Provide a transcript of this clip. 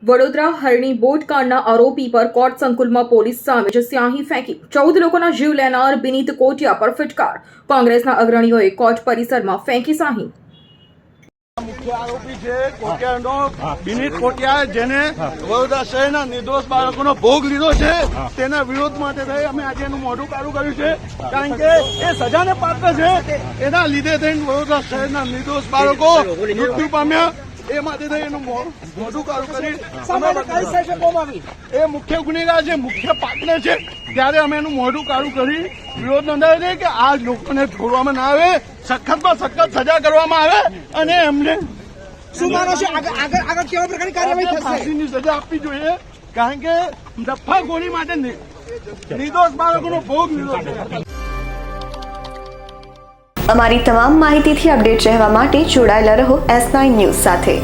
વડોદરા હરણી બોટકાંડના આરોપી પર કોર્ટ સંકુલમાં પોલીસ સામે જ સ્યાહી ફેંકી 14 લોકોના જીવ લેનાર વિનીત કોટિયા પર ફટકાર કોંગ્રેસના અગ્રણીઓએ કોર્ટ પરિસરમાં ફેંકી સ્યાહી। મુખ્ય આરોપી છે કોટિયાનો વિનીત કોટિયા, જેને વડોદરા શહેરના નિર્દોષ બાળકોનો ભોગ લીધો છે, તેના વિરોધ માટે થઈ અમે આજે એનું મોઢું કાળું કર્યું છે, કારણ કે એ સજાને પાત્ર છે। એના લીધે થઈને વડોદરા શહેરના નિર્દોષ બાળકો મૃત્યુ પામ્યા, એ માટે થઈ એનું મોઢું કાળું કરી એ મુખ્ય ગુનેગાર છે, મુખ્ય પાત્ર છે, ત્યારે અમે એનું મોઢું કાળું કરી વિરોધ નોંધાવ્યો છે કે આ લોકોને છોડવામાં ના આવે, સખતમાં સખત સજા કરવામાં આવે અને એમને શું માનો છો આગળ કેવા પ્રકારની કાર્યવાહી થશે? ફાંસીની સજા આપવી જોઈએ, કારણ કે દફાખોરી માટે નિર્દોષ બાળકોનો ભોગ લીધો છે। અમારી તમામ માહિતીથી અપડેટ રહેવા માટે જોડાયેલા રહો S9 ન્યૂઝ સાથે।